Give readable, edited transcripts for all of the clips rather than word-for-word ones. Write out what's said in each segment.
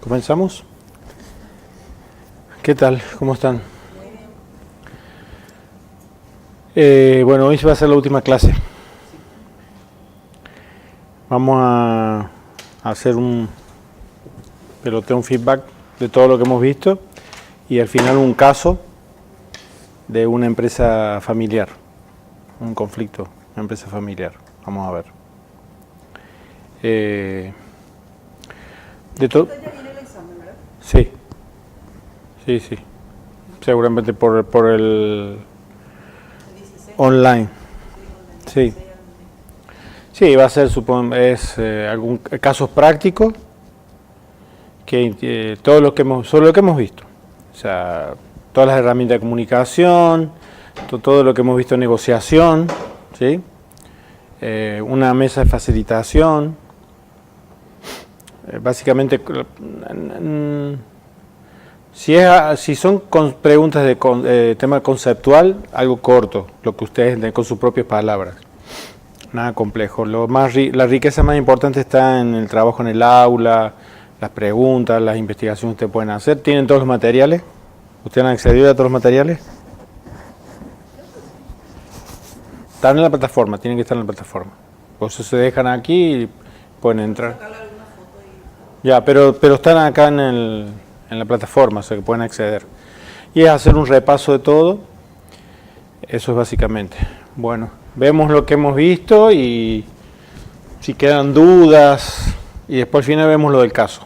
¿Comenzamos? ¿Qué tal? ¿Cómo están? Bueno, hoy va a ser la última clase. Vamos a hacer un peloteo, un feedback de todo lo que hemos visto y al final un caso de una empresa familiar, un conflicto, una empresa familiar. Vamos a ver. De todo. Ya viene el examen, ¿verdad? Sí, sí, sí. Seguramente por el El 16. online. Sí, Sí. Sí, va a ser, supongo, algún casos prácticos que todo lo que hemos, sobre lo que hemos visto. O sea, todas las herramientas de comunicación, todo lo que hemos visto en negociación, ¿sí? Una mesa de facilitación. Básicamente, si son preguntas de tema conceptual, algo corto, lo que ustedes den con sus propias palabras. Nada complejo. La riqueza más importante está en el trabajo en el aula, las preguntas, las investigaciones que ustedes pueden hacer. ¿Tienen todos los materiales? ¿Ustedes han accedido a todos los materiales? Están en la plataforma, tienen que estar en la plataforma. Por eso se dejan aquí y pueden entrar. Sacarle alguna foto y... Ya, pero están acá en la plataforma, o sea que pueden acceder. Y es hacer un repaso de todo. Eso es básicamente. Bueno, vemos lo que hemos visto y si quedan dudas, y después al final vemos lo del caso.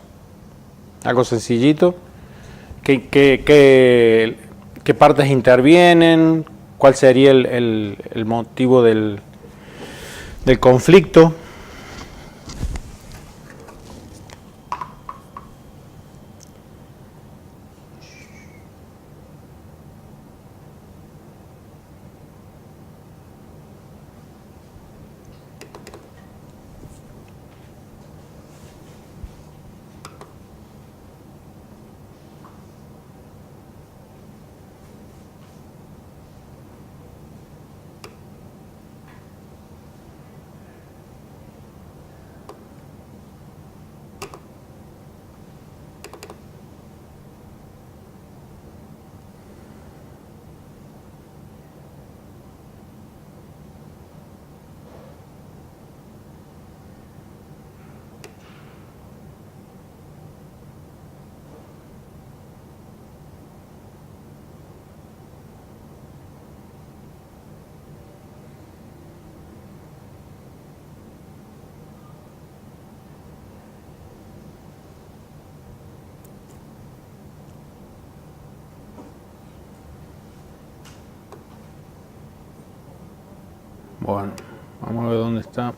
Algo sencillito. ¿Qué partes intervienen? ¿Cuál sería el motivo del conflicto? Bueno, vamos a ver dónde está.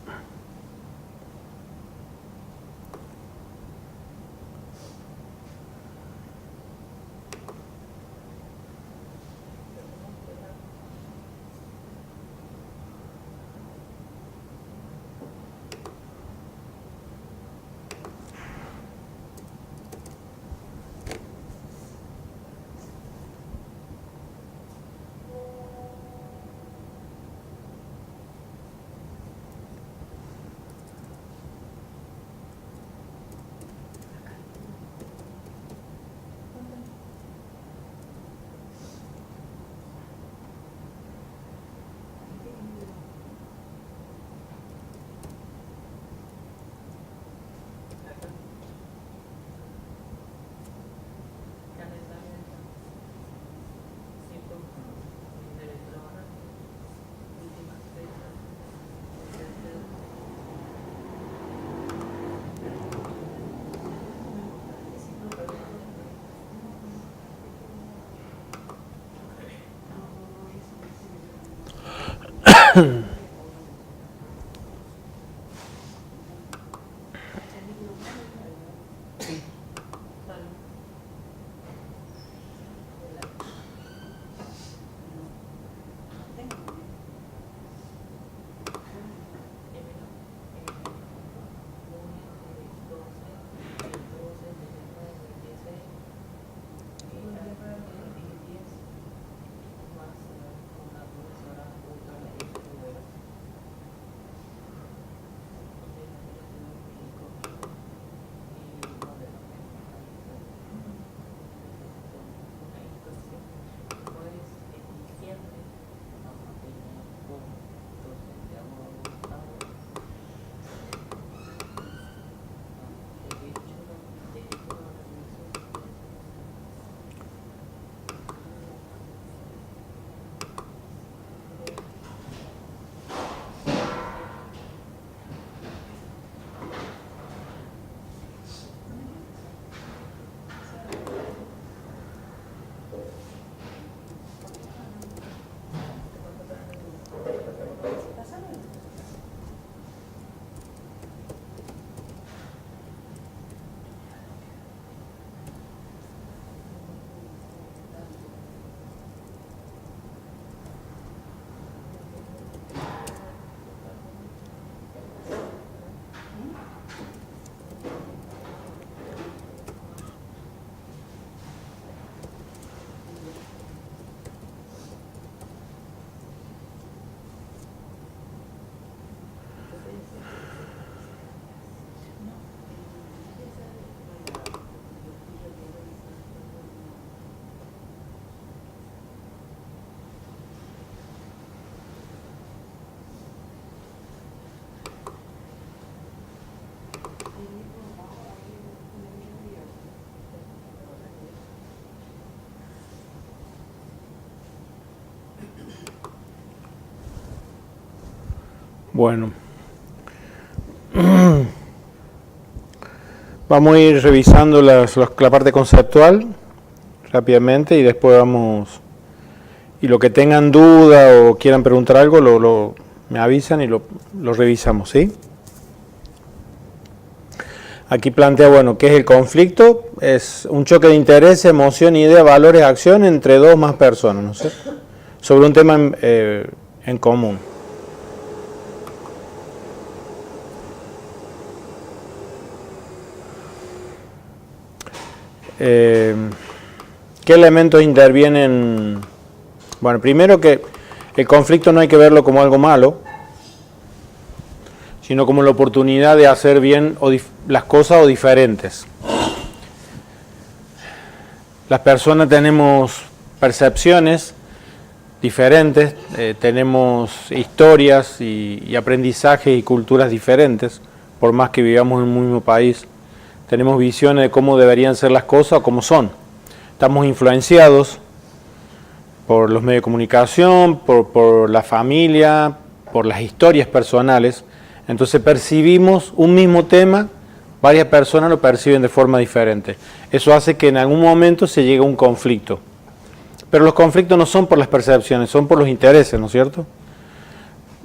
Bueno, vamos a ir revisando la parte conceptual rápidamente y después vamos, y lo que tengan duda o quieran preguntar algo, me avisan y lo revisamos, ¿sí? Aquí plantea, bueno, ¿qué es el conflicto? Es un choque de interés, emoción, idea, valores, acción entre dos o más personas, ¿no sé? Sobre un tema en común. ¿Qué elementos intervienen? Bueno, primero que el conflicto no hay que verlo como algo malo, sino como la oportunidad de hacer bien las cosas o diferentes. Las personas tenemos percepciones diferentes, tenemos historias y aprendizajes y culturas diferentes, por más que vivamos en un mismo país. Tenemos visiones de cómo deberían ser las cosas o cómo son. Estamos influenciados por los medios de comunicación, por la familia, por las historias personales. Entonces percibimos un mismo tema, varias personas lo perciben de forma diferente. Eso hace que en algún momento se llegue a un conflicto. Pero los conflictos no son por las percepciones, son por los intereses, ¿no es cierto?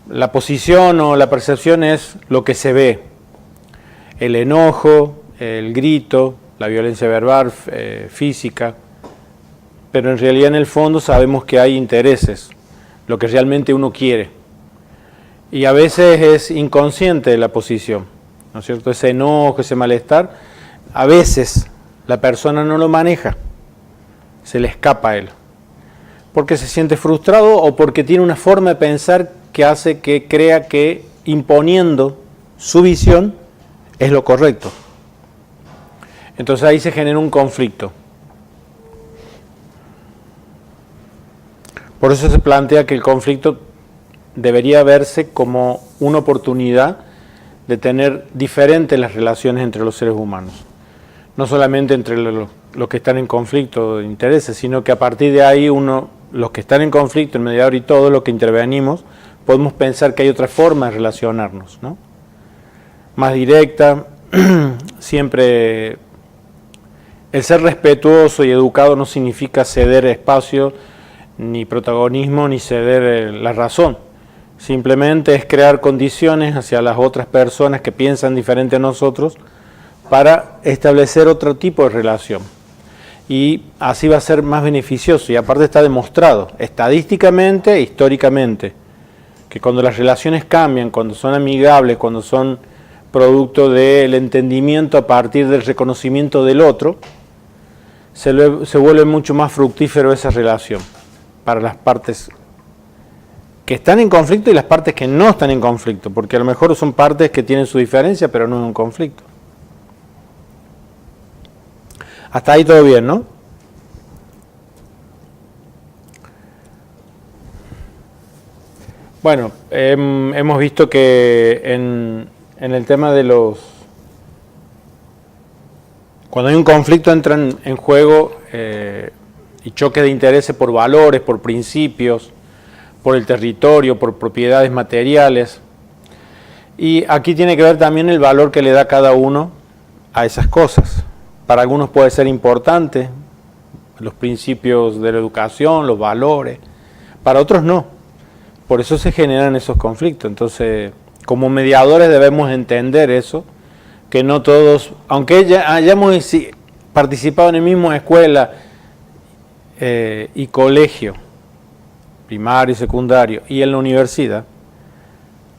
La posición o la percepción es lo que se ve. El enojo, el grito, la violencia verbal, física. Pero en realidad en el fondo sabemos que hay intereses, lo que realmente uno quiere. Y a veces es inconsciente la posición, ¿no es cierto? Ese enojo, ese malestar, a veces la persona no lo maneja, se le escapa a él. Porque se siente frustrado o porque tiene una forma de pensar que hace que crea que imponiendo su visión es lo correcto. Entonces ahí se genera un conflicto. Por eso se plantea que el conflicto debería verse como una oportunidad de tener diferentes las relaciones entre los seres humanos. No solamente entre los que están en conflicto de intereses, sino que a partir de ahí los que están en conflicto, el mediador y todos los que intervenimos, podemos pensar que hay otra forma de relacionarnos, ¿no? Más directa, siempre el ser respetuoso y educado no significa ceder espacio, ni protagonismo, ni ceder la razón. Simplemente es crear condiciones hacia las otras personas que piensan diferente a nosotros para establecer otro tipo de relación. Y así va a ser más beneficioso. Y aparte está demostrado, estadísticamente e históricamente, que cuando las relaciones cambian, cuando son amigables, cuando son producto del entendimiento a partir del reconocimiento del otro, se vuelve mucho más fructífero esa relación para las partes que están en conflicto y las partes que no están en conflicto, porque a lo mejor son partes que tienen su diferencia, pero no es un conflicto. Hasta ahí todo bien, ¿no? Bueno, hemos visto que en el tema de cuando hay un conflicto entran en juego y choque de intereses por valores, por principios, por el territorio, por propiedades materiales. Y aquí tiene que ver también el valor que le da cada uno a esas cosas. Para algunos puede ser importante, los principios de la educación, los valores, para otros no. Por eso se generan esos conflictos. Entonces, como mediadores debemos entender eso, que no todos, aunque ya hayamos participado en la misma escuela y colegio, primario y secundario, y en la universidad,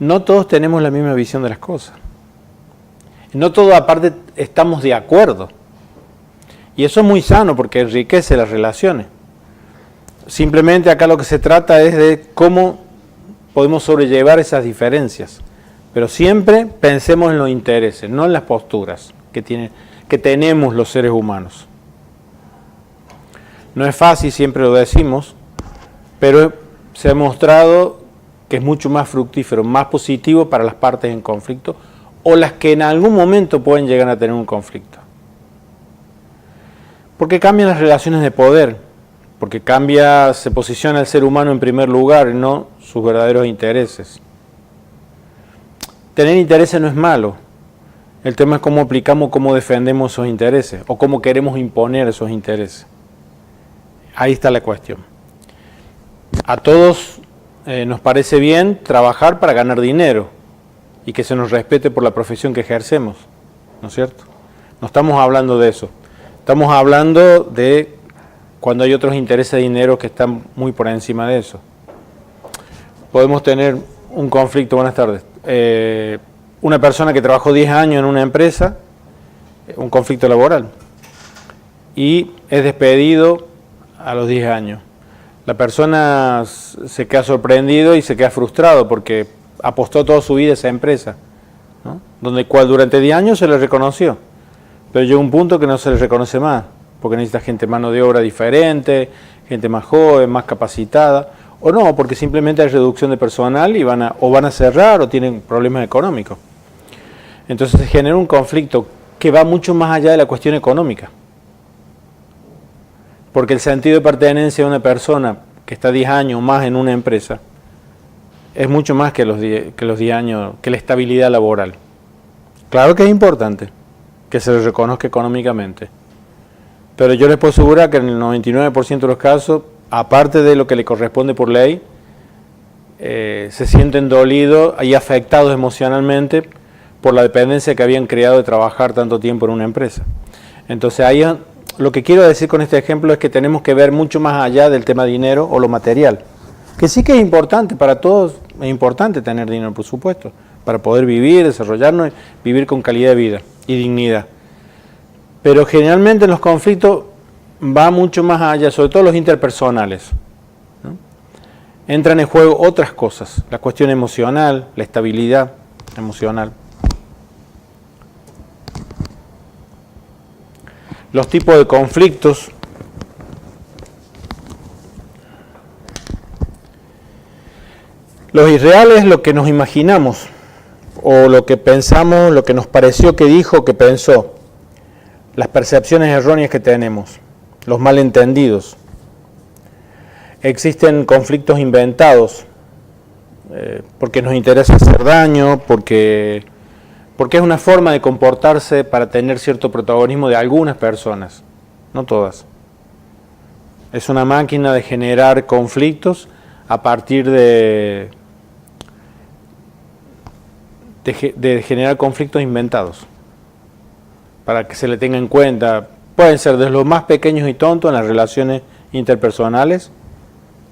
no todos tenemos la misma visión de las cosas. No todos aparte estamos de acuerdo. Y eso es muy sano porque enriquece las relaciones. Simplemente acá lo que se trata es de cómo podemos sobrellevar esas diferencias. Pero siempre pensemos en los intereses, no en las posturas que tenemos los seres humanos. No es fácil, siempre lo decimos, pero se ha demostrado que es mucho más fructífero, más positivo para las partes en conflicto o las que en algún momento pueden llegar a tener un conflicto. Porque cambian las relaciones de poder, porque se posiciona el ser humano en primer lugar y no sus verdaderos intereses. tener intereses no es malo. El tema es cómo aplicamos, cómo defendemos esos intereses o cómo queremos imponer esos intereses. Ahí está la cuestión. A todos nos parece bien trabajar para ganar dinero y que se nos respete por la profesión que ejercemos, ¿no es cierto? No estamos hablando de eso. Estamos hablando de cuando hay otros intereses de dinero que están muy por encima de eso. Podemos tener un conflicto, buenas tardes, una persona que trabajó 10 años en una empresa, un conflicto laboral, y es despedido a los 10 años. La persona se queda sorprendido y se queda frustrado porque apostó toda su vida a esa empresa, ¿no? Cual durante 10 años se le reconoció, pero llega un punto que no se le reconoce más, porque necesita gente, mano de obra diferente, gente más joven, más capacitada, o no, porque simplemente hay reducción de personal y van a cerrar o tienen problemas económicos. Entonces se genera un conflicto que va mucho más allá de la cuestión económica. Porque el sentido de pertenencia de una persona que está 10 años más en una empresa es mucho más que los 10 años, que la estabilidad laboral. Claro que es importante que se le reconozca económicamente, pero yo les puedo asegurar que en el 99% de los casos, aparte de lo que le corresponde por ley, se sienten dolidos y afectados emocionalmente por la dependencia que habían creado de trabajar tanto tiempo en una empresa. Entonces ahí lo que quiero decir con este ejemplo es que tenemos que ver mucho más allá del tema dinero o lo material, que sí que es importante para todos, es importante tener dinero, por supuesto, para poder vivir, desarrollarnos, vivir con calidad de vida y dignidad. Pero generalmente en los conflictos va mucho más allá, sobre todo los interpersonales, ¿no? Entran en juego otras cosas, la cuestión emocional, la estabilidad emocional. Los tipos de conflictos. Los irreales es lo que nos imaginamos, o lo que pensamos, lo que nos pareció que dijo, que pensó. Las percepciones erróneas que tenemos, los malentendidos. Existen conflictos inventados, porque nos interesa hacer daño, porque es una forma de comportarse para tener cierto protagonismo de algunas personas, no todas. Es una máquina de generar conflictos a partir de generar conflictos inventados, para que se le tenga en cuenta. Pueden ser desde los más pequeños y tontos en las relaciones interpersonales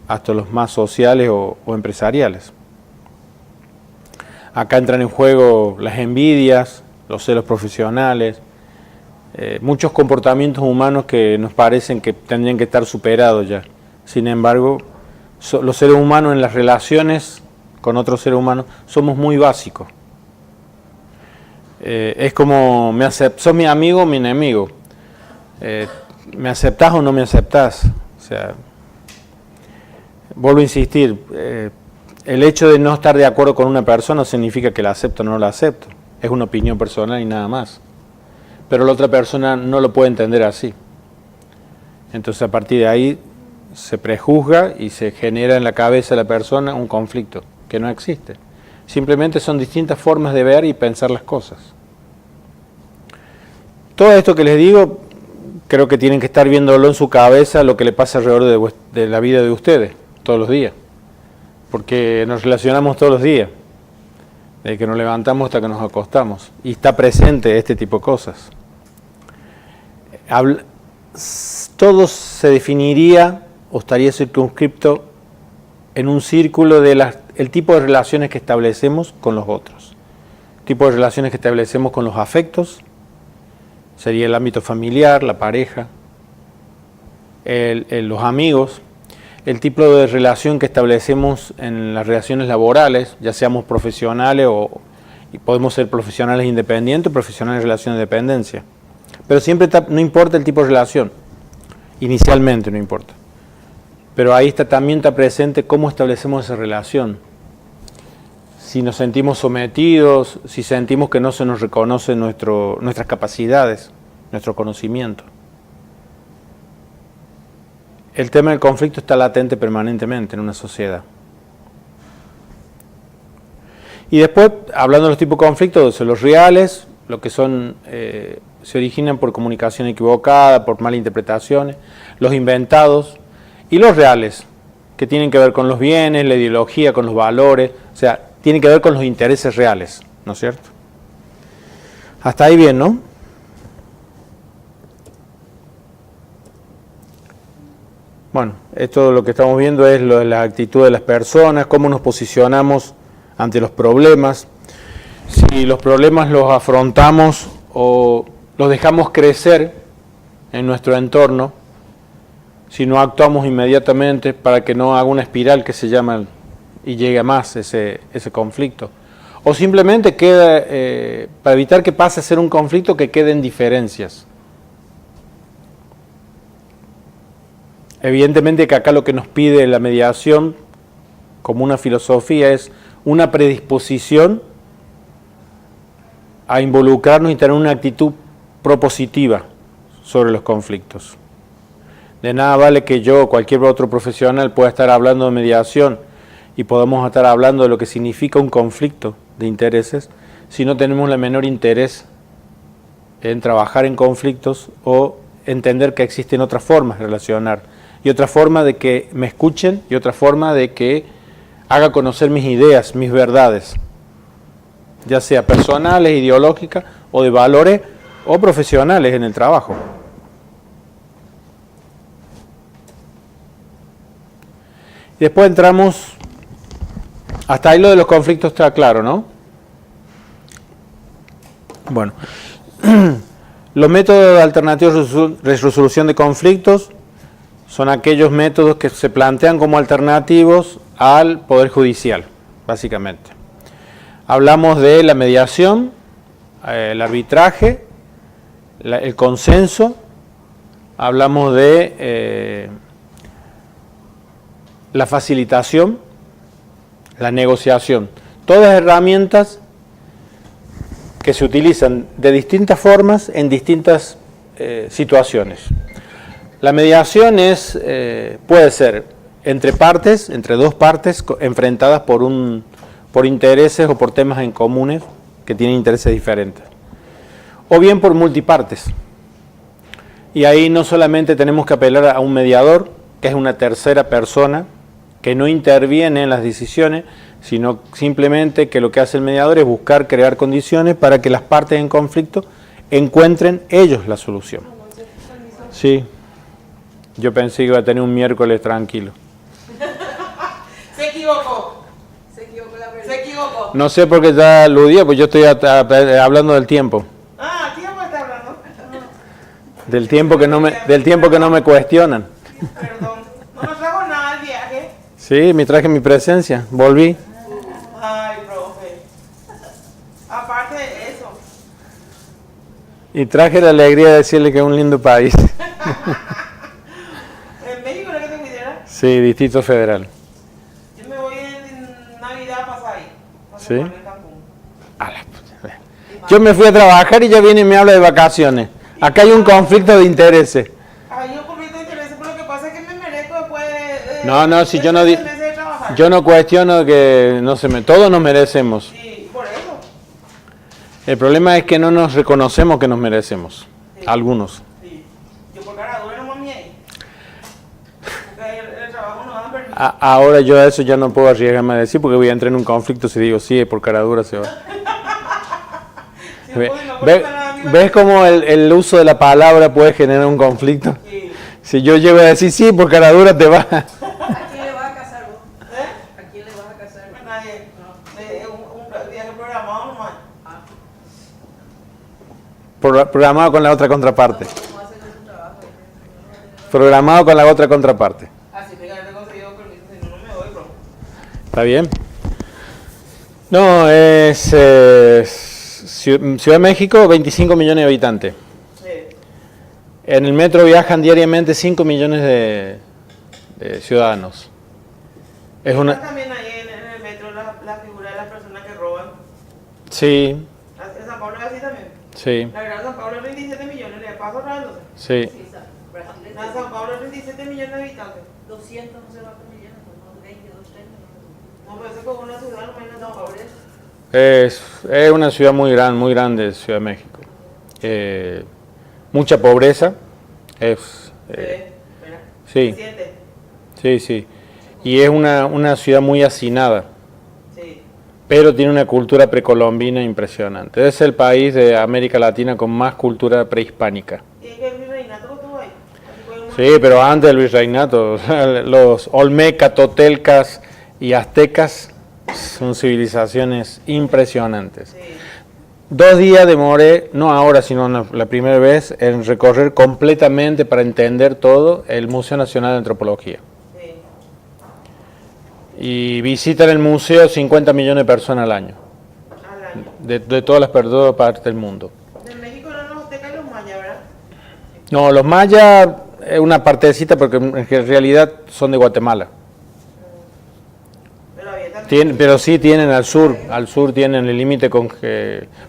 hasta los más sociales o empresariales. Acá entran en juego las envidias, los celos profesionales, muchos comportamientos humanos que nos parecen que tendrían que estar superados ya. Sin embargo, los seres humanos en las relaciones con otros seres humanos somos muy básicos. Es como, ¿sos mi amigo o mi enemigo? ¿Me aceptás o no me aceptás? O sea, vuelvo a insistir, el hecho de no estar de acuerdo con una persona no significa que la acepto o no la acepto. Es una opinión personal y nada más. Pero la otra persona no lo puede entender así. Entonces a partir de ahí se prejuzga y se genera en la cabeza de la persona un conflicto que no existe. Simplemente son distintas formas de ver y pensar las cosas. Todo esto que les digo, creo que tienen que estar viéndolo en su cabeza, lo que le pasa alrededor de la vida de ustedes, todos los días. Porque nos relacionamos todos los días, desde que nos levantamos hasta que nos acostamos, y está presente este tipo de cosas. Todo se definiría o estaría circunscripto en un círculo de el tipo de relaciones que establecemos con los otros. El tipo de relaciones que establecemos con los afectos sería el ámbito familiar, la pareja, los amigos. El tipo de relación que establecemos en las relaciones laborales, ya seamos profesionales y podemos ser profesionales independientes o profesionales en relación de dependencia. Pero siempre no importa el tipo de relación, inicialmente no importa. Pero ahí también está presente cómo establecemos esa relación. Si nos sentimos sometidos, si sentimos que no se nos reconoce nuestras capacidades, nuestro conocimiento. El tema del conflicto está latente permanentemente en una sociedad. Y después, hablando de los tipos de conflictos, los reales, lo que son, se originan por comunicación equivocada, por malinterpretaciones, los inventados, y los reales, que tienen que ver con los bienes, la ideología, con los valores, o sea, tienen que ver con los intereses reales, ¿no es cierto? Hasta ahí bien, ¿no? Bueno, esto lo que estamos viendo es la actitud de las personas, cómo nos posicionamos ante los problemas, si los problemas los afrontamos o los dejamos crecer en nuestro entorno, si no actuamos inmediatamente para que no haga una espiral que se llama y llegue a más ese conflicto. O simplemente queda, para evitar que pase a ser un conflicto, que queden diferencias. Evidentemente que acá lo que nos pide la mediación, como una filosofía, es una predisposición a involucrarnos y tener una actitud propositiva sobre los conflictos. De nada vale que yo o cualquier otro profesional pueda estar hablando de mediación y podamos estar hablando de lo que significa un conflicto de intereses si no tenemos el menor interés en trabajar en conflictos o entender que existen otras formas de relacionar y otra forma de que me escuchen y otra forma de que haga conocer mis ideas, mis verdades, ya sea personales, ideológicas o de valores o profesionales en el trabajo. Después entramos, hasta ahí lo de los conflictos está claro, ¿no? Bueno, los métodos alternativos de resolución de conflictos son aquellos métodos que se plantean como alternativos al Poder Judicial, básicamente. Hablamos de la mediación, el arbitraje, el consenso, hablamos de la facilitación, la negociación. Todas herramientas que se utilizan de distintas formas en distintas situaciones. La mediación puede ser entre partes, entre dos partes enfrentadas por intereses o por temas en comunes que tienen intereses diferentes. O bien por multipartes. Y ahí no solamente tenemos que apelar a un mediador, que es una tercera persona, que no interviene en las decisiones, sino simplemente que lo que hace el mediador es buscar crear condiciones para que las partes en conflicto encuentren ellos la solución. Sí, yo pensé que iba a tener un miércoles tranquilo. Se equivocó. Se equivocó. No sé por qué ya aludía, pues yo estoy hablando del tiempo. Ah, tiempo está hablando. Del tiempo que no me cuestionan. Perdón. No nos trajo nada al viaje. Sí, me traje mi presencia, volví. Ay, profe. Aparte de eso. Y traje la alegría de decirle que es un lindo país. ¿En México no es que te cuidara? Sí, Distrito Federal. Yo me voy en Navidad a pasar ahí. ¿Sí? A la puta. Yo me fui a trabajar y ya viene y me habla de vacaciones. Acá hay un conflicto de intereses. Hay un conflicto de intereses, pero lo que pasa es que me merezco después de... No, si yo no de meses de trabajar. yo no cuestiono que todos nos merecemos. Sí, por eso. El problema es que no nos reconocemos que nos merecemos. Sí. Algunos. Sí. Yo por cara dura no mami ahí. Porque el trabajo no da permiso. Ahora yo a eso ya no puedo arriesgarme a decir porque voy a entrar en un conflicto si digo sí, por cara dura se va. Sí, ¿Ves cómo el uso de la palabra puede generar un conflicto? Sí. Si yo llego a decir sí, por cara dura te va. ¿A quién le vas a casar vos? ¿A quién le vas a casar? A nadie. No. Un viaje programado nomás. Programado con la otra contraparte. ¿Cómo hace con su trabajo? Programado con la otra contraparte. Así me he conseguido permiso, si no, no me voy, bro. ¿Está bien? No, es Ciudad de México, 25 millones de habitantes. Sí. En el metro viajan diariamente 5 millones de ciudadanos. Es una... También ahí en el metro la figura de las personas que roban. Sí, En San Pablo es así también. sí, La gran San Pablo es 27 millones, le paso robándose. sí. La San Pablo es 27 millones de habitantes. 200, no sé cuántos millones, como 20, 230. No, pero eso es como una ciudad, no imagino San Pablo. Es una ciudad muy grande, Ciudad de México. Mucha pobreza. Sí, sí, sí. Y es una ciudad muy hacinada. Sí. Pero tiene una cultura precolombina impresionante. Es el país de América Latina con más cultura prehispánica. ¿Y es que el virreinato estuvo ahí? Sí, pero antes del virreinato, los olmecas, totelcas y aztecas son civilizaciones impresionantes. Sí. 2 días demoré, no ahora, sino la primera vez, en recorrer completamente para entender todo el Museo Nacional de Antropología. Sí. Y visitan el museo 50 millones de personas al año, de todas partes del mundo. De México eran los aztecas y los mayas, ¿verdad? No, los mayas es una partecita porque en realidad son de Guatemala. Pero había también... Pero sí tienen al sur tienen el límite con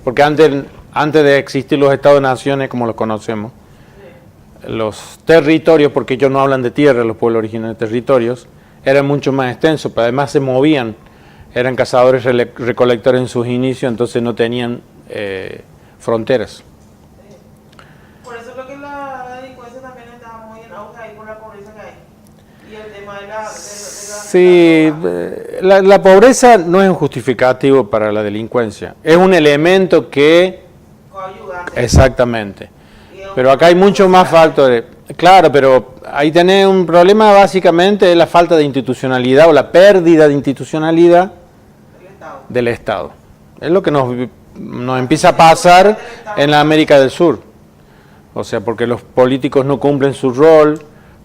porque antes de existir los estados-naciones como los conocemos, los territorios, porque ellos no hablan de tierra, los pueblos originarios de territorios, eran mucho más extensos, pero además se movían, eran cazadores recolectores en sus inicios, entonces no tenían fronteras. Por eso creo que la delincuencia también estaba muy en auge ahí por la pobreza que hay. Y el tema de la Sí, la pobreza no es un justificativo para la delincuencia, es un elemento que... coadyuvante. Exactamente. Pero acá hay muchos más factores. Claro, pero ahí tenés un problema básicamente, es la falta de institucionalidad o la pérdida de institucionalidad del Estado. Es lo que nos empieza a pasar en la América del Sur. O sea, porque los políticos no cumplen su rol,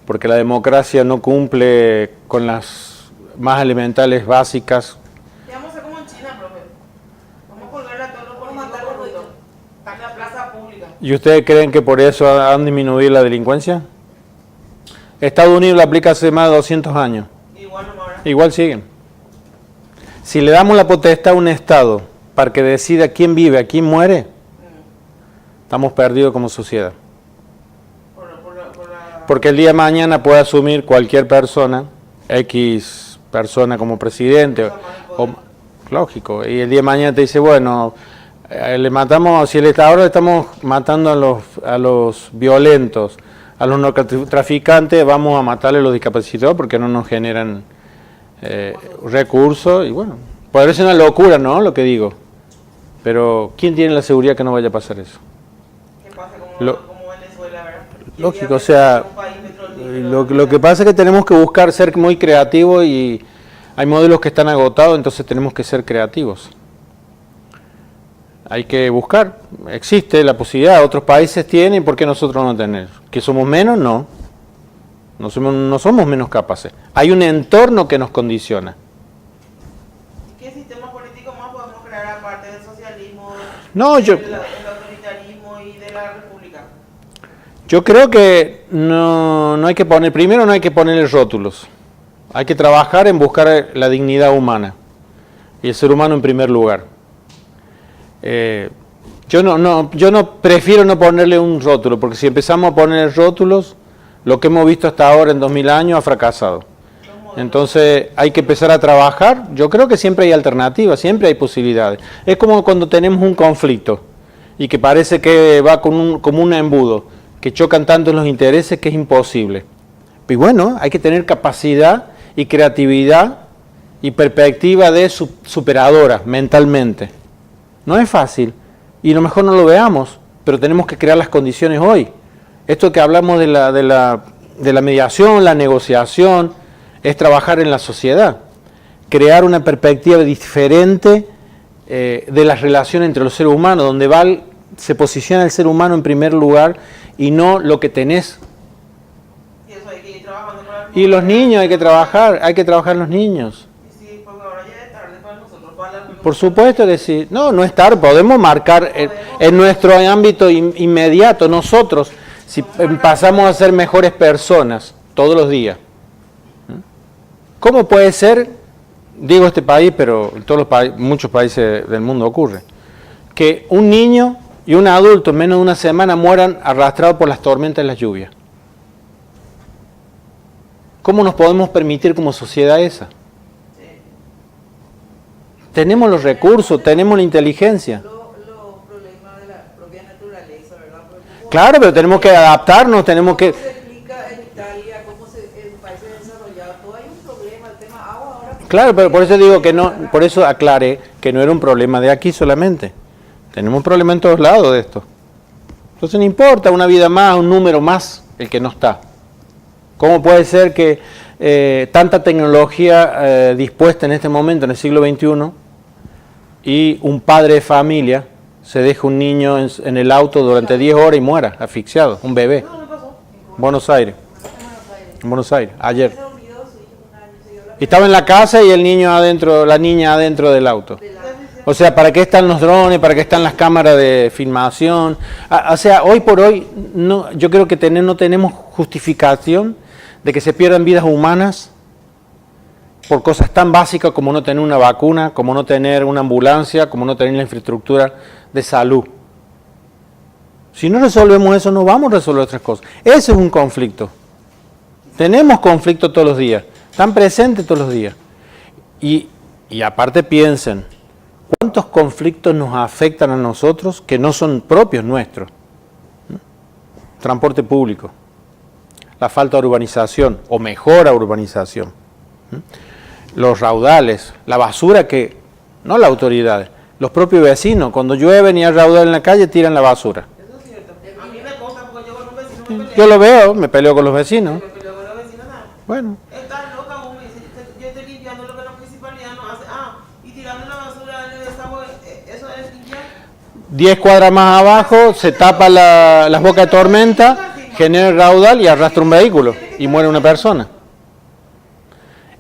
porque la democracia no cumple con las más elementales básicas. ¿Qué vamos a hacer como en China, profe? Vamos a colgarle a todos los políticos corruptos. Está en la plaza pública. ¿Y ustedes creen que por eso han disminuido la delincuencia? Estados Unidos la aplica hace más de 200 años. Igual no ahora. Igual siguen. Si le damos la potestad a un Estado para que decida quién vive, a quién muere, estamos perdidos como sociedad. Porque el día de mañana puede asumir cualquier persona, X persona como presidente, lógico, y el día de mañana te dice, bueno, le matamos, si ahora le estamos matando a los violentos, a los narcotraficantes, vamos a matarle a los discapacitados porque no nos generan recursos, y bueno, parece una locura, ¿no? Lo que digo, pero ¿quién tiene la seguridad que no vaya a pasar eso? ¿Qué pasa como Venezuela, verdad? Lógico, o sea, lo que pasa es que tenemos que buscar ser muy creativos y hay modelos que están agotados, entonces tenemos que ser creativos. Hay que buscar, existe la posibilidad, otros países tienen, ¿por qué nosotros no tenemos? ¿Que somos menos? No, no somos menos capaces. Hay un entorno que nos condiciona. ¿Y qué sistema político más podemos crear aparte del socialismo, del autoritarismo y de la república? Yo creo que no hay que poner, primero no hay que ponerle rótulos. Hay que trabajar en buscar la dignidad humana y el ser humano en primer lugar. Yo no prefiero no ponerle un rótulo, porque si empezamos a poner rótulos, lo que hemos visto hasta ahora en 2000 años ha fracasado. Entonces hay que empezar a trabajar. Yo creo que siempre hay alternativas, siempre hay posibilidades. Es como cuando tenemos un conflicto y que parece que va como un embudo, que chocan tanto los intereses que es imposible. Y bueno, hay que tener capacidad y creatividad y perspectiva de superadora mentalmente. No es fácil y a lo mejor no lo veamos, pero tenemos que crear las condiciones hoy. Esto que hablamos de la mediación, la negociación, es trabajar en la sociedad, crear una perspectiva diferente de las relaciones entre los seres humanos, donde se posiciona el ser humano en primer lugar y no lo que tenés. Y eso hay que ir trabajando con la... Y los niños, hay que trabajar los niños. Sí, porque ahora ya es tarde para nosotros, para la... Por supuesto que sí. No es tarde, podemos marcar en nuestro ámbito inmediato, nosotros, si pasamos a ser mejores personas todos los días. ¿Cómo puede ser, digo este país, pero en muchos países del mundo ocurre, que un niño y un adulto en menos de una semana mueran arrastrados por las tormentas y las lluvias? ¿Cómo nos podemos permitir como sociedad esa? Tenemos los recursos, tenemos la inteligencia. Los problemas de la propia naturaleza, ¿verdad? Claro, pero tenemos que adaptarnos, tenemos que... ¿Cómo se explica en Italia, en países desarrollados? Todo hay un problema, el tema agua ahora... Claro, pero por eso digo que no, por eso aclaré que no era un problema de aquí solamente. Tenemos un problema en todos lados de esto. Entonces no importa una vida más, un número más, el que no está. ¿Cómo puede ser que tanta tecnología dispuesta en este momento, en el siglo XXI, y un padre de familia se deja un niño en el auto durante 10 horas y muera, asfixiado, un bebé? No, no pasó. En Buenos Aires. En Buenos Aires, ayer. Se olvidó, sí, un año, se dio la Y estaba en la casa y el niño adentro, la niña adentro del auto. O sea, ¿para qué están los drones? ¿Para qué están las cámaras de filmación? O sea, hoy por hoy, no, yo creo que no tenemos justificación de que se pierdan vidas humanas por cosas tan básicas como no tener una vacuna, como no tener una ambulancia, como no tener la infraestructura de salud. Si no resolvemos eso, no vamos a resolver otras cosas. Ese es un conflicto. Tenemos conflictos todos los días, están presentes todos los días. Y aparte piensen, ¿cuántos conflictos nos afectan a nosotros que no son propios nuestros? Transporte público, la falta de urbanización o mejora urbanización, los raudales, la basura que, no las autoridades, los propios vecinos, cuando llueven y hay raudal en la calle, tiran la basura. Eso es cierto. A mí me consta porque yo con un vecino me peleo. Yo lo veo, me peleo con los vecinos. Me peleo con los vecinos, nada. Bueno, Estás loca, vos me dice, yo estoy limpiando lo que la municipalidad no hace. Y tirando la basura en el desagüe, ¿eso es limpiar? 10 cuadras más abajo se tapa las bocas de tormenta, genera el raudal y arrastra un vehículo y muere una persona.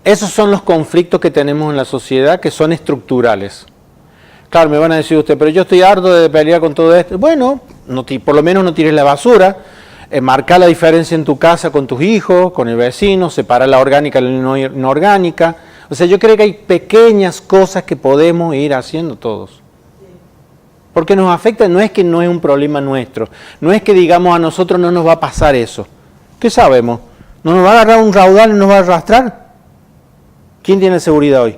Esos son los conflictos que tenemos en la sociedad que son estructurales. Claro, me van a decir usted, pero yo estoy harto de pelear con todo esto. Bueno, por lo menos no tires la basura, marca la diferencia en tu casa con tus hijos, con el vecino, separa la orgánica de la no orgánica. O sea, yo creo que hay pequeñas cosas que podemos ir haciendo todos. Porque nos afecta, no es que no es un problema nuestro, no es que digamos a nosotros no nos va a pasar eso. ¿Qué sabemos? ¿No nos va a agarrar un raudal y nos va a arrastrar? ¿Quién tiene seguridad hoy?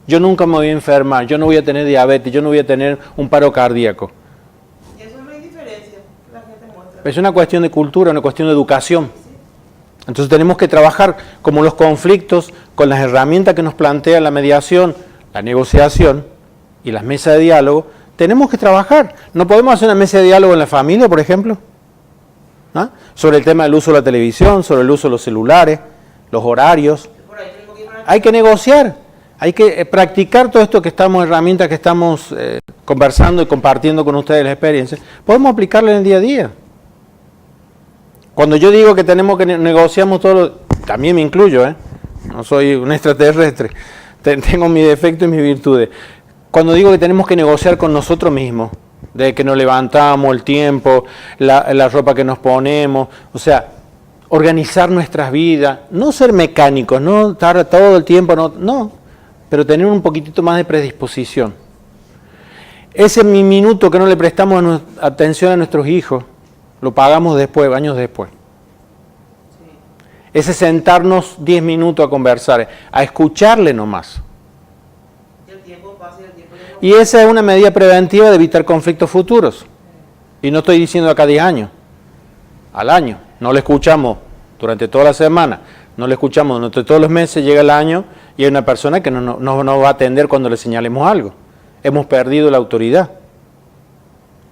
Yo nunca me voy a enfermar, yo no voy a tener diabetes, yo no voy a tener un paro cardíaco. Y eso no hay diferencia que la gente muestra. Es una cuestión de cultura, una cuestión de educación. Entonces tenemos que trabajar como los conflictos con las herramientas que nos plantea la mediación, la negociación y las mesas de diálogo. Tenemos que trabajar. No podemos hacer una mesa de diálogo en la familia, por ejemplo, ¿no? Sobre el tema del uso de la televisión, sobre el uso de los celulares, los horarios. Hay que negociar, hay que practicar todo esto que estamos, herramientas que estamos conversando y compartiendo con ustedes las experiencias. Podemos aplicarlas en el día a día. Cuando yo digo que tenemos que negociamos todo, también me incluyo, no soy un extraterrestre, tengo mis defectos y mis virtudes. Cuando digo que tenemos que negociar con nosotros mismos, de que nos levantamos, el tiempo, la ropa que nos ponemos, o sea, organizar nuestras vidas, no ser mecánicos, no estar todo el tiempo, no, pero tener un poquitito más de predisposición. Ese minuto que no le prestamos atención a nuestros hijos, lo pagamos después, años después. Ese sentarnos 10 minutos a conversar, a escucharle nomás. Y esa es una medida preventiva de evitar conflictos futuros. Y no estoy diciendo acá 10 años, al año. No le escuchamos durante toda la semana, no le escuchamos durante todos los meses, llega el año y hay una persona que no va a atender cuando le señalemos algo. Hemos perdido la autoridad.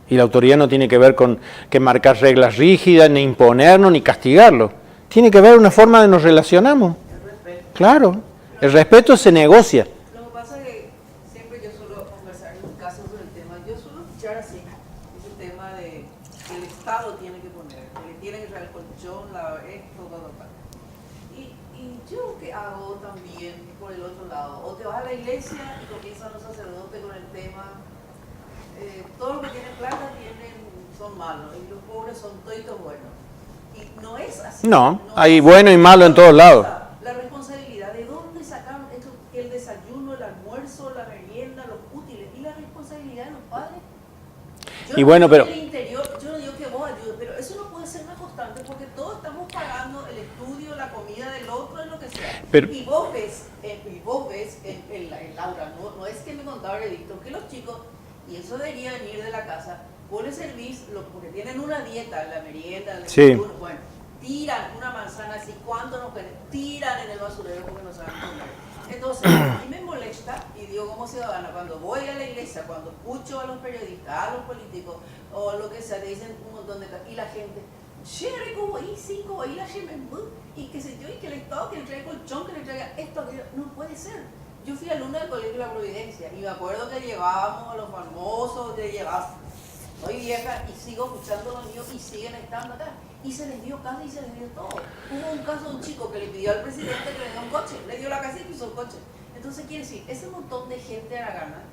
Y la autoridad no tiene que ver con que marcar reglas rígidas, ni imponernos, ni castigarlo. Tiene que ver una forma de nos relacionamos. El respeto. Claro, el respeto se negocia. Lo que pasa es que siempre yo suelo conversar en mi caso sobre el tema, yo suelo escuchar así, ese tema de que el Estado tiene que poner, que le tiene que traer el colchón, esto, tal. Y yo que hago también por el otro lado, o te vas a la iglesia y comienzan los sacerdotes con el tema, todos los que tienen plata son malos y los pobres son toditos buenos. Y no es así. No, hay bueno y malo en todos lados. La responsabilidad de dónde sacaron esto, el desayuno, el almuerzo, la merienda, los útiles y la responsabilidad de los padres. Yo y bueno, pero el interior, yo no digo que vos ayudes, pero eso no puede ser una constante porque todos estamos pagando el estudio, la comida del otro, lo que sea. Pero, y vos vos ves en Laura, no es que me contaba Víctor, que los chicos, y eso debería venir de la casa, vos les servís, porque tienen una dieta, la merienda, el Sí. desayuno, bueno, tiran una manzana así, ¿cuánto nos quieren? Tiran en el basurero porque no saben comer. Entonces, a mí me molesta, y digo como ciudadana, cuando voy a la iglesia, cuando escucho a los periodistas, a los políticos, o lo que sea, te dicen un montón de cosas, y la gente, chévere, como ahí, cinco, ahí la y qué sé yo, y que el Estado que le traiga colchón, que le traiga esto, aquello, no puede ser. Yo fui alumna del Colegio de la Providencia, y me acuerdo que llevábamos a los famosos, que llevábamos, soy vieja y sigo escuchando a los niños y siguen estando acá. Y se les dio casa y se les dio todo. Hubo un caso de un chico que le pidió al presidente que le diera un coche, le dio la casa y pisó el coche. Entonces quiere decir, ese montón de gente aragana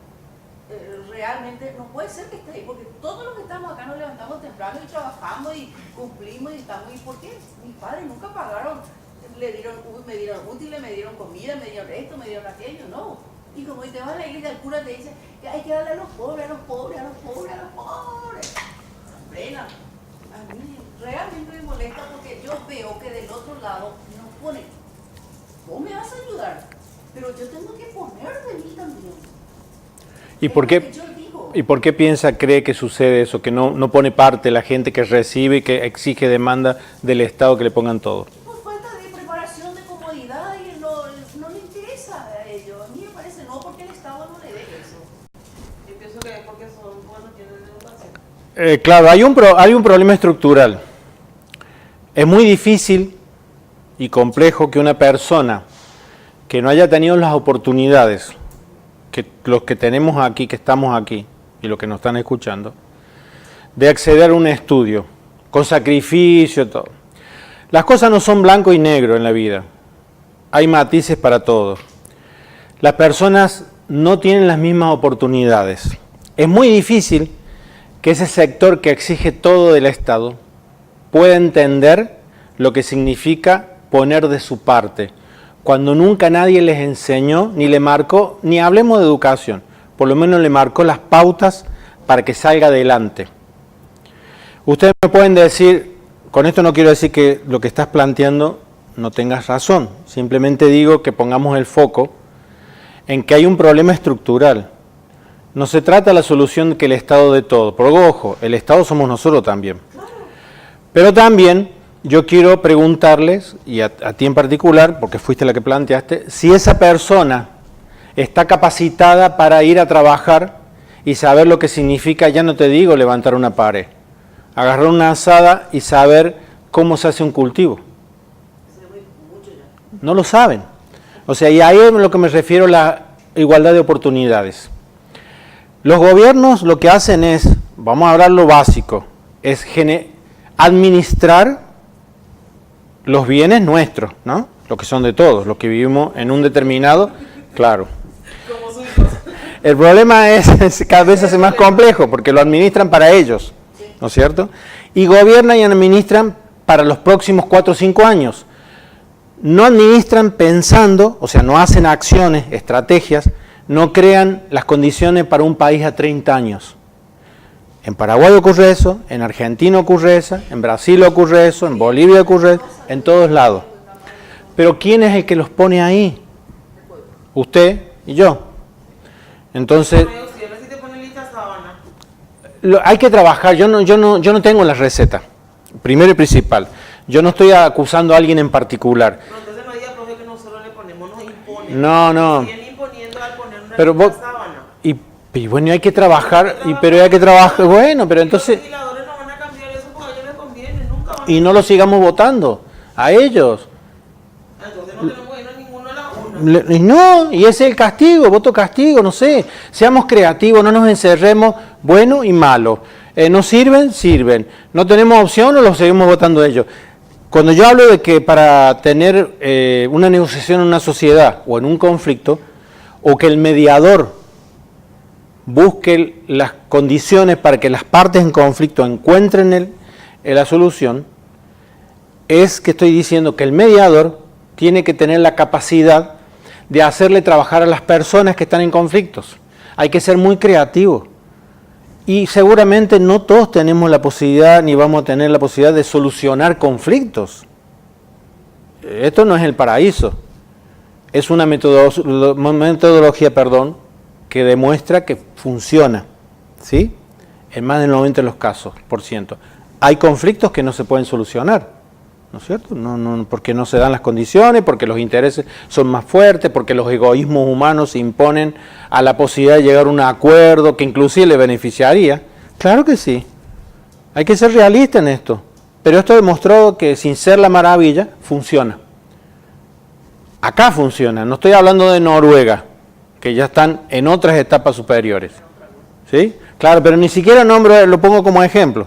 realmente no puede ser que esté ahí, porque todos los que estamos acá nos levantamos temprano y trabajamos y cumplimos y estamos. ¿Y por qué? Mis padres nunca pagaron, me dieron útiles, me dieron comida, me dieron esto, me dieron aquello, no. Y como te vas a la iglesia, el cura te dice que hay que darle a los pobres, a los pobres, a los pobres, a los pobres. Frena. A mí realmente me molesta porque yo veo que del otro lado nos ponen, vos me vas a ayudar, pero yo tengo que poner de mí también. ¿Y por qué cree que sucede eso? Que no pone parte la gente que recibe y que exige demanda del Estado que le pongan todo. Por falta de preparación, de comodidad, y no le interesa a ellos. A mí me parece no, porque el Estado no le dé eso. Yo pienso que es porque son buenos, tienen educación. Claro, hay un problema estructural. Es muy difícil y complejo que una persona que no haya tenido las oportunidades que los que tenemos aquí, que estamos aquí, y los que nos están escuchando, de acceder a un estudio, con sacrificio, todo. Las cosas no son blanco y negro en la vida, hay matices para todo. Las personas no tienen las mismas oportunidades. Es muy difícil que ese sector que exige todo del Estado pueda entender lo que significa poner de su parte, cuando nunca nadie les enseñó, ni le marcó, ni hablemos de educación, por lo menos le marcó las pautas para que salga adelante. Ustedes me pueden decir, con esto no quiero decir que lo que estás planteando no tengas razón, simplemente digo que pongamos el foco en que hay un problema estructural. No se trata de la solución de que el Estado dé todo, porque ojo, el Estado somos nosotros también. Pero también yo quiero preguntarles, y a ti en particular, porque fuiste la que planteaste, si esa persona está capacitada para ir a trabajar y saber lo que significa, ya no te digo levantar una pared, agarrar una azada y saber cómo se hace un cultivo. No lo saben. O sea, y ahí es a lo que me refiero a la igualdad de oportunidades. Los gobiernos lo que hacen es, vamos a hablar lo básico, es administrar los bienes nuestros, ¿no? Los que son de todos, los que vivimos en un determinado, claro. El problema es que cada vez se hace más complejo porque lo administran para ellos, ¿no es cierto? Y gobiernan y administran para los próximos 4 o 5 años. No administran pensando, o sea, no hacen acciones, estrategias, no crean las condiciones para un país a 30 años. En Paraguay ocurre eso, en Argentina ocurre eso, en Brasil ocurre eso, en Bolivia ocurre eso, en todos lados. Pero ¿quién es el que los pone ahí? Usted y yo. Entonces, hay que trabajar. Yo no tengo la receta, primero y principal. Yo no estoy acusando a alguien en particular. Entonces no diga, profe, que nosotros le ponemos, nos imponen. No. Siguen imponiendo al poner una Pero vos, sábana. Y bueno, hay que trabajar, pero hay que trabajar, bueno, pero entonces... Los legisladores no van a cambiar eso porque a ellos les conviene, nunca van a... Y no lo sigamos votando, a ellos. Entonces no tenemos que ir a ninguno a la una. No, y ese es el castigo, voto castigo, no sé. Seamos creativos, no nos encerremos, bueno y malo. ¿Nos sirven? ¿No tenemos opción o los seguimos votando ellos? Cuando yo hablo de que para tener una negociación en una sociedad o en un conflicto, o que el mediador busque las condiciones para que las partes en conflicto encuentren la solución, es que estoy diciendo que el mediador tiene que tener la capacidad de hacerle trabajar a las personas que están en conflictos. Hay que ser muy creativo. Y seguramente no todos tenemos la posibilidad, ni vamos a tener la posibilidad de solucionar conflictos. Esto no es el paraíso. es una metodología, que demuestra que funciona, ¿sí? En más del 90% de los casos, Hay conflictos que no se pueden solucionar, ¿no es cierto? No, porque no se dan las condiciones, porque los intereses son más fuertes, porque los egoísmos humanos se imponen a la posibilidad de llegar a un acuerdo que inclusive le beneficiaría. Claro que sí. Hay que ser realista en esto. Pero esto demostró que sin ser la maravilla, funciona. Acá funciona. No estoy hablando de Noruega, que ya están en otras etapas superiores. ¿Sí? Claro, pero ni siquiera lo pongo como ejemplo.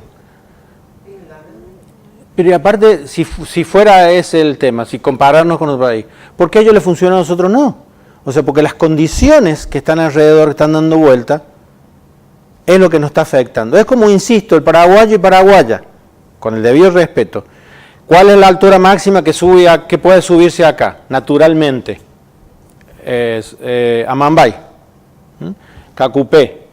Pero y aparte, si fuera ese el tema, si compararnos con otro país, ¿por qué a ellos les funciona a nosotros no? O sea, porque las condiciones que están alrededor, que están dando vuelta, es lo que nos está afectando. Es como, insisto, el paraguayo y paraguaya, con el debido respeto. ¿Cuál es la altura máxima que puede subirse acá, naturalmente? Amambay, Cacupé.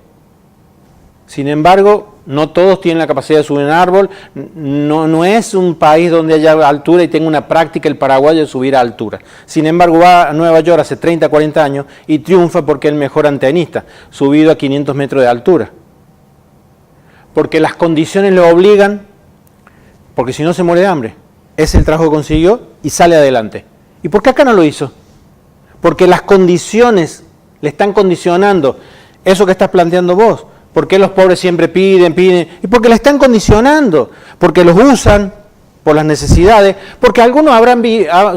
Sin embargo, no todos tienen la capacidad de subir un árbol. No es un país donde haya altura y tenga una práctica el paraguayo de subir a altura. Sin embargo, va a Nueva York hace 30, 40 años y triunfa porque es el mejor antenista, subido a 500 metros de altura. Porque las condiciones lo obligan, porque si no se muere de hambre. Es el trabajo que consiguió y sale adelante. ¿Y por qué acá no lo hizo? Porque las condiciones le están condicionando eso que estás planteando vos. ¿Por qué los pobres siempre piden? Y porque le están condicionando, porque los usan por las necesidades, porque algunos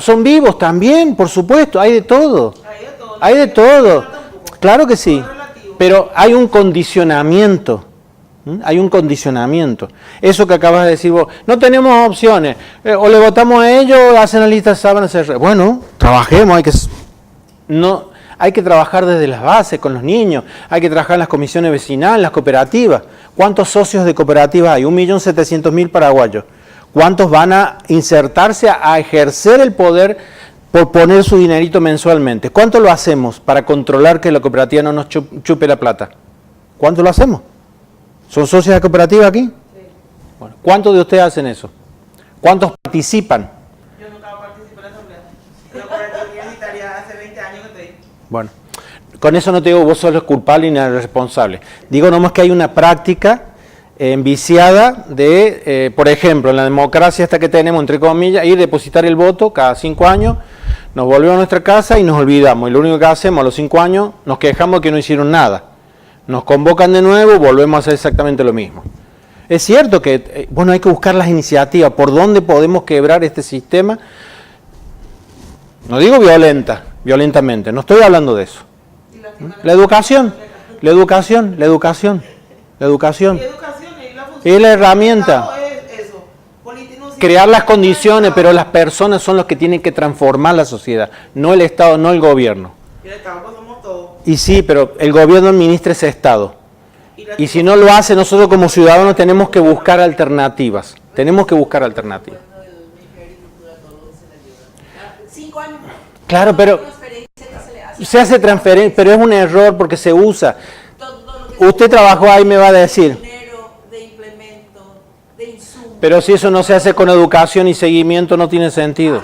son vivos también, por supuesto, hay de todo. Hay de todo. Claro que sí, pero hay un condicionamiento. Hay un condicionamiento. Eso que acabas de decir vos, no tenemos opciones, o le votamos a ellos, hacen la lista de sábanas. Bueno, trabajemos, hay que trabajar desde las bases con los niños, hay que trabajar en las comisiones vecinales, las cooperativas. ¿Cuántos socios de cooperativas hay? 1.700.000 paraguayos. ¿Cuántos van a insertarse a ejercer el poder por poner su dinerito mensualmente? ¿Cuánto lo hacemos para controlar que la cooperativa no nos chupe la plata? ¿Cuánto lo hacemos? ¿Son socios de cooperativa aquí? Sí. Bueno, ¿cuántos de ustedes hacen eso? ¿Cuántos participan? Yo nunca participé en la asamblea. En la cooperativa universitaria hace 20 años que estoy. Bueno, con eso no te digo vos sos el culpable ni el responsable. Digo nomás que hay una práctica enviciada de, por ejemplo, en la democracia esta que tenemos, entre comillas, ir a depositar el voto cada 5 años, nos volvemos a nuestra casa y nos olvidamos. Y lo único que hacemos a los 5 años, nos quejamos de que no hicieron nada. Nos convocan de nuevo, volvemos a hacer exactamente lo mismo. Es cierto que, bueno, hay que buscar las iniciativas, por dónde podemos quebrar este sistema. No digo violentamente, no estoy hablando de eso. La educación. Es la herramienta. Crear las condiciones, pero las personas son los que tienen que transformar la sociedad, no el Estado, no el gobierno. Y sí, pero el gobierno administra ese Estado. Y si no lo hace, nosotros como ciudadanos tenemos que buscar alternativas. Claro, pero se hace transferencia, pero es un error porque se usa. Usted trabajó ahí, me va a decir. Pero si eso no se hace con educación y seguimiento, no tiene sentido.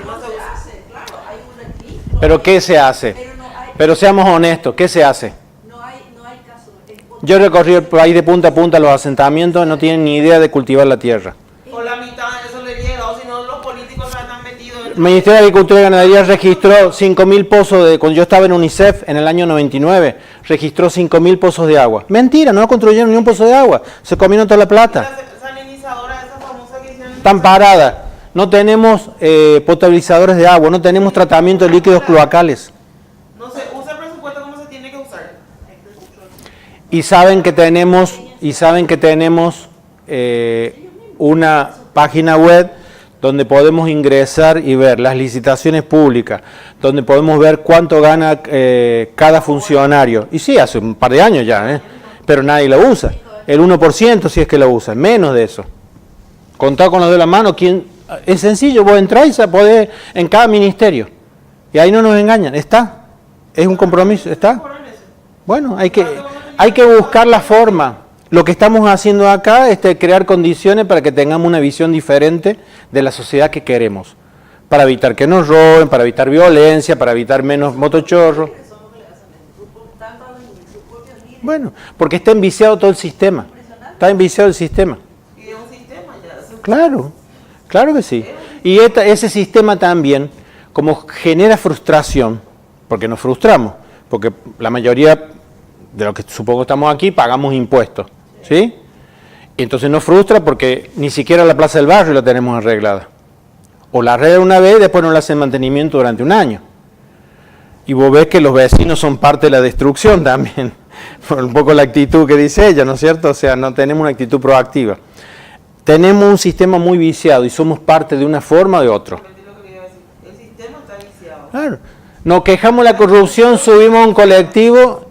¿Pero qué se hace? Pero seamos honestos, ¿qué se hace? Yo recorrí el país de punta a punta, los asentamientos no tienen ni idea de cultivar la tierra. O la mitad de eso le llega, o si no los políticos se están metidos. El Ministerio de Agricultura y Ganadería registró 5.000 pozos, cuando yo estaba en UNICEF en el año 99, registró 5.000 pozos de agua. Mentira, no construyeron ni un pozo de agua, se comieron toda la plata. Están paradas. No tenemos potabilizadores de agua, no tenemos tratamiento de líquidos cloacales. Y saben que tenemos una página web donde podemos ingresar y ver las licitaciones públicas, donde podemos ver cuánto gana cada funcionario. Y sí, hace un par de años ya, pero nadie lo usa. El 1% si es que lo usa, menos de eso. Contar con los de la mano, es sencillo, vos entráis a poder en cada ministerio. Y ahí no nos engañan, está. Es un compromiso, está. Bueno, hay que buscar la forma. Lo que estamos haciendo acá es crear condiciones para que tengamos una visión diferente de la sociedad que queremos. para evitar que nos roben, para evitar violencia, para evitar menos motochorros. Bueno, porque está enviciado todo el sistema. Está enviciado el sistema. Y es un sistema ya. Claro, claro que sí. Y ese sistema también, como genera frustración, porque nos frustramos, porque la mayoría de los que supongo estamos aquí pagamos impuestos, ¿sí? Y entonces nos frustra porque ni siquiera la plaza del barrio la tenemos arreglada. O la arreglan una vez y después no le hacen mantenimiento durante un año. Y vos ves que los vecinos son parte de la destrucción también, por un poco la actitud que dice ella, ¿no es cierto? O sea, no tenemos una actitud proactiva. Tenemos un sistema muy viciado y somos parte de una forma o de otro. El sistema está viciado. Claro. Nos quejamos de la corrupción, subimos a un colectivo,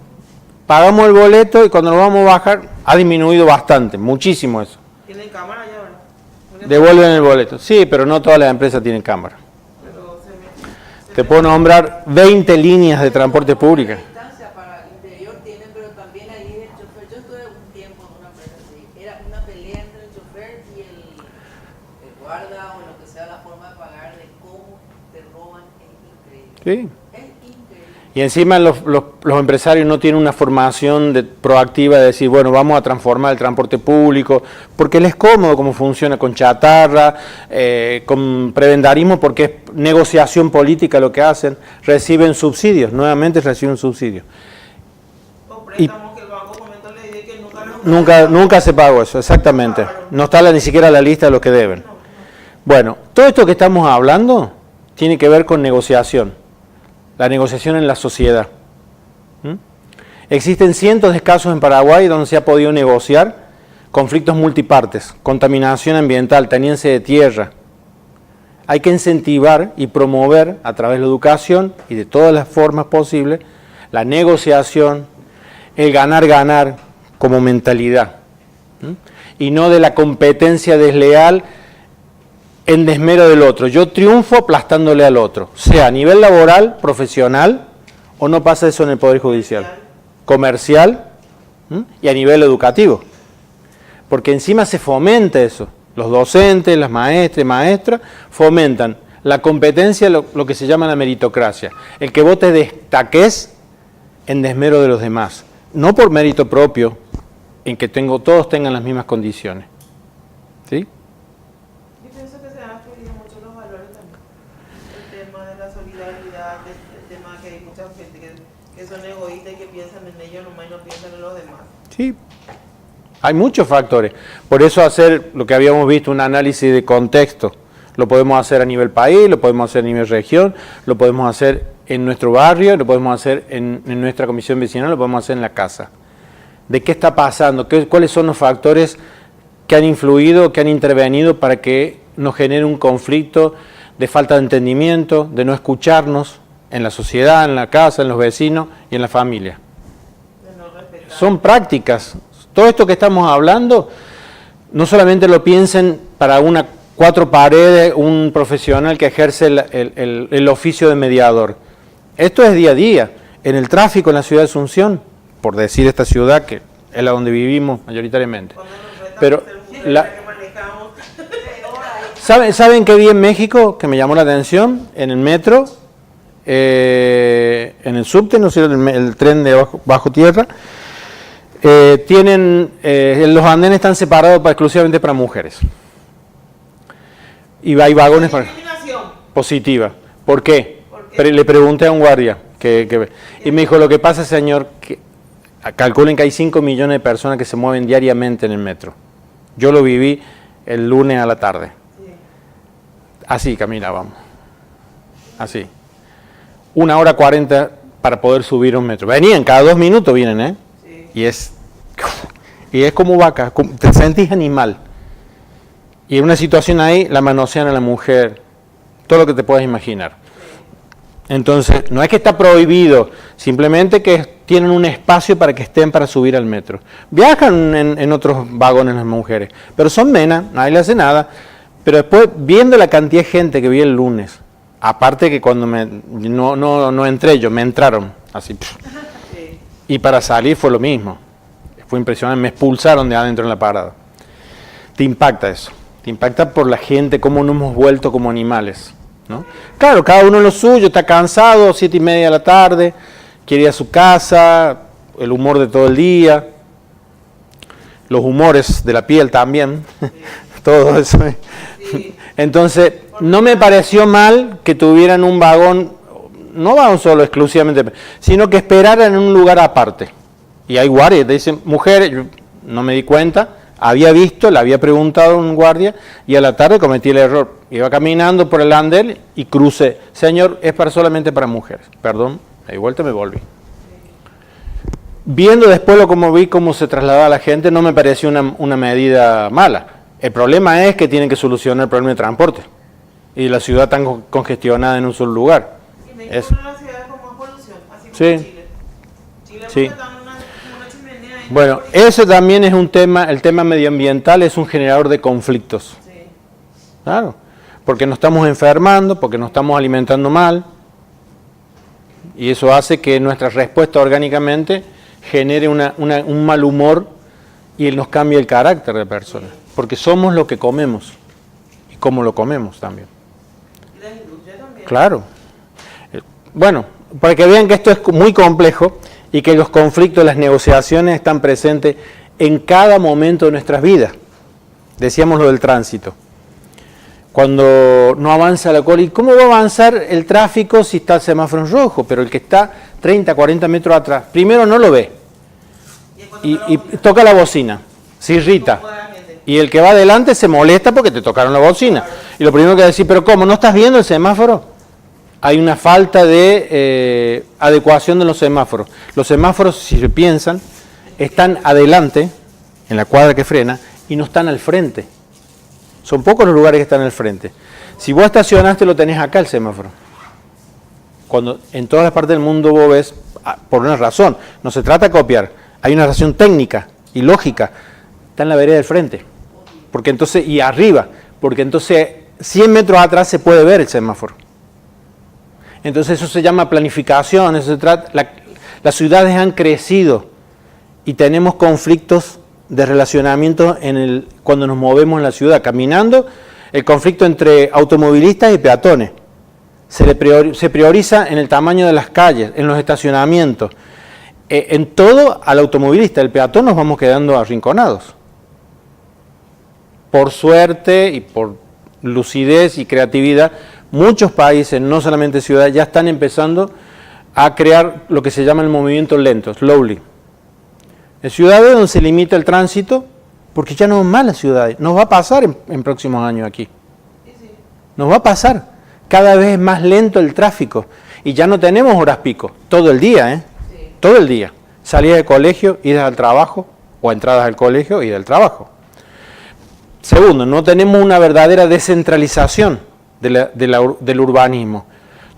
pagamos el boleto y cuando nos vamos a bajar ha disminuido bastante, muchísimo eso. ¿Tienen cámara ya, verdad? Devuelven el boleto. Sí, pero no todas las empresas tienen cámara. Pero Te puedo nombrar 20 líneas de transporte pública. Para el interior tienen, pero también ahí el chofer. Yo estuve un tiempo en una empresa así. Era una pelea entre el chofer y el guarda o lo que sea, la forma de pagar, de cómo te roban. Es increíble. Sí. Es increíble. Y encima los empresarios no tienen una formación proactiva de decir, bueno, vamos a transformar el transporte público, porque les es cómodo cómo funciona con chatarra, con prebendarismo, porque es negociación política lo que hacen, reciben subsidios, nuevamente reciben subsidios. O préstamos que el banco comenta le dice que Nunca se pagó eso, exactamente. No está ni siquiera la lista de los que deben. Bueno, todo esto que estamos hablando tiene que ver con negociación. La negociación en la sociedad. Existen cientos de casos en Paraguay donde se ha podido negociar conflictos multipartes, contaminación ambiental, tenencia de tierra. Hay que incentivar y promover a través de la educación y de todas las formas posibles la negociación, el ganar-ganar como mentalidad. Y no de la competencia desleal en desmero del otro. Yo triunfo aplastándole al otro, sea a nivel laboral, profesional, o no pasa eso en el Poder Judicial, comercial y a nivel educativo. Porque encima se fomenta eso. Los docentes, las maestras, fomentan la competencia, lo que se llama la meritocracia. El que vos te destaques en desmero de los demás. No por mérito propio, en que todos tengan las mismas condiciones. ¿Sí? Que son egoístas y que piensan en ellos nomás y no piensan en los demás. Sí, hay muchos factores. Por eso hacer lo que habíamos visto, un análisis de contexto, lo podemos hacer a nivel país, lo podemos hacer a nivel región, lo podemos hacer en nuestro barrio, lo podemos hacer en nuestra comisión vecinal, lo podemos hacer en la casa. ¿De qué está pasando? ¿Cuáles son los factores que han influido, que han intervenido para que nos genere un conflicto de falta de entendimiento, de no escucharnos en la sociedad, en la casa, en los vecinos y en la familia? Son prácticas. Todo esto que estamos hablando, no solamente lo piensen para 4 paredes, un profesional que ejerce el oficio de mediador. Esto es día a día. En el tráfico en la ciudad de Asunción, por decir esta ciudad que es la donde vivimos mayoritariamente. Pero ¿saben qué vi en México que me llamó la atención? En el metro, en el subte, no sé, el tren de bajo tierra, los andenes están separados exclusivamente para mujeres. Y hay vagones positiva. ¿Por qué? Le pregunté a un guardia y me dijo, lo que pasa, señor, que calculen que hay 5 millones de personas que se mueven diariamente en el metro. Yo lo viví el lunes a la tarde. Así caminábamos. Así. 1 hora 40 para poder subir un metro. Venían, cada 2 minutos vienen, ¿eh? Sí. Y es como vaca, te sentís animal. Y en una situación ahí, la manosean a la mujer, todo lo que te puedas imaginar. Entonces, no es que está prohibido, simplemente que tienen un espacio para que estén para subir al metro. Viajan en otros vagones las mujeres, pero son menas, nadie le hace nada. Pero después, viendo la cantidad de gente que vi el lunes, aparte que cuando no entré yo, me entraron, así. Sí. Y para salir fue lo mismo. Fue impresionante, me expulsaron de adentro en la parada. Te impacta eso. Te impacta por la gente, cómo nos hemos vuelto como animales. ¿no? Claro, cada uno en lo suyo, está cansado, 7:30 de la tarde, quiere ir a su casa, el humor de todo el día, los humores de la piel también, todo eso. Sí. Entonces, no me pareció mal que tuvieran un vagón, no vagón solo exclusivamente, sino que esperaran en un lugar aparte. Y hay guardias, te dicen, mujeres, yo no me di cuenta, había visto, le había preguntado a un guardia y a la tarde cometí el error. Iba caminando por el andén y crucé. Señor, es solamente para mujeres. Perdón, de vuelta me volví. Viendo después como vi cómo se trasladaba la gente, no me pareció una medida mala. El problema es que tienen que solucionar el problema de transporte. Y la ciudad tan congestionada en un solo lugar. Y México es una de las ciudades con más polución, así como Sí. Chile. Chile Sí. está en una chimenea ahí. Bueno, eso también es un tema, el tema medioambiental es un generador de conflictos. Sí. Claro, porque nos estamos enfermando, porque nos estamos alimentando mal, y eso hace que nuestra respuesta orgánicamente genere un mal humor y nos cambie el carácter de persona, porque somos lo que comemos, y cómo lo comemos también. Y las industrias también. Claro. Bueno, para que vean que esto es muy complejo y que los conflictos, las negociaciones están presentes en cada momento de nuestras vidas. Decíamos lo del tránsito. Cuando no avanza la cola, ¿y cómo va a avanzar el tráfico si está el semáforo en rojo? Pero el que está 30, 40 metros atrás, primero no lo ve y toca la bocina, se irrita. Y el que va adelante se molesta porque te tocaron la bocina. Y lo primero que decir, pero ¿cómo? ¿No estás viendo el semáforo? Hay una falta de adecuación de los semáforos. Los semáforos, si se piensan, están adelante, en la cuadra que frena, y no están al frente. Son pocos los lugares que están al frente. Si vos estacionaste, lo tenés acá el semáforo. Cuando en todas las partes del mundo vos ves, por una razón, no se trata de copiar, hay una razón técnica y lógica, está en la vereda del frente. Porque entonces, y arriba, porque entonces 100 metros atrás se puede ver el semáforo. Entonces eso se llama planificación, eso se trata, las ciudades han crecido y tenemos conflictos de relacionamiento cuando nos movemos en la ciudad, caminando, el conflicto entre automovilistas y peatones. Se prioriza en el tamaño de las calles, en los estacionamientos, en todo al automovilista, el peatón nos vamos quedando arrinconados. Por suerte y por lucidez y creatividad, muchos países, no solamente ciudades, ya están empezando a crear lo que se llama el movimiento lento, slowly. En ciudades donde se limita el tránsito, porque ya no es más las ciudades, nos va a pasar en próximos años aquí. Nos va a pasar. Cada vez es más lento el tráfico y ya no tenemos horas pico, todo el día, Sí. Todo el día. Salidas del colegio, idas al trabajo, o entradas al colegio y del trabajo. Segundo, no tenemos una verdadera descentralización del urbanismo.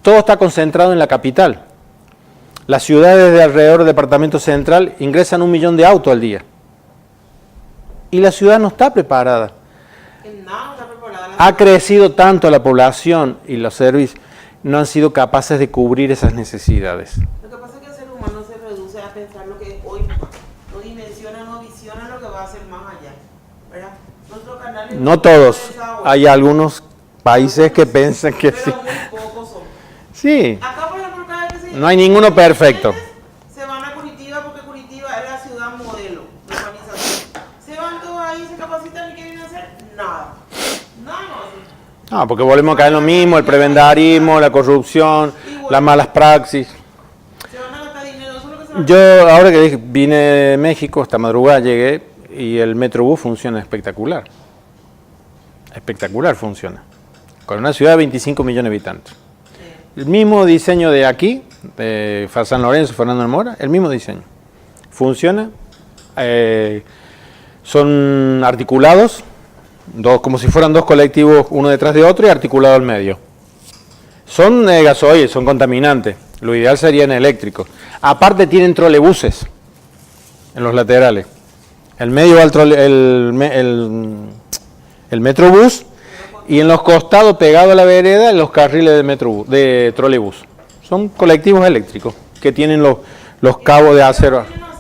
Todo está concentrado en la capital. Las ciudades de alrededor del departamento central ingresan 1 millón de autos al día. Y la ciudad no está preparada. En nada está preparada la Ha ciudad. crecido tanto la población y los servicios, no han sido capaces de cubrir esas necesidades. Lo que pasa es que el ser humano se reduce a pensar lo que es hoy, no dimensiona, no visiona lo que va a hacer más allá, ¿verdad? Nuestro canal es No todos, pensado, hay algunos países que piensan que pero sí. muy pocos son. Sí, Acá, por ejemplo, cada vez que no hay ninguno perfecto. se van a Curitiba porque Curitiba es la ciudad modelo de urbanización. Se van todos ahí, se capacitan y quieren hacer nada. Nada más. No, porque volvemos a caer en lo mismo, el prebendarismo, la corrupción, las malas praxis. Se van a gastar dinero, eso es lo que se va a Yo, ahora que vine de México, esta madrugada llegué y el Metrobús funciona espectacular. Espectacular funciona. Con una ciudad de 25 millones de habitantes. El mismo diseño de aquí, de San Lorenzo, Fernando de Mora, el mismo diseño. Funciona. Son articulados, como si fueran dos colectivos uno detrás de otro y articulado al medio. Son gasoil, son contaminantes. Lo ideal sería en eléctrico. Aparte tienen trolebuses en los laterales. El medio va el Metrobús y en los costados, pegado a la vereda, los carriles de trolebús. Son colectivos eléctricos que tienen los cabos de acero. hacer.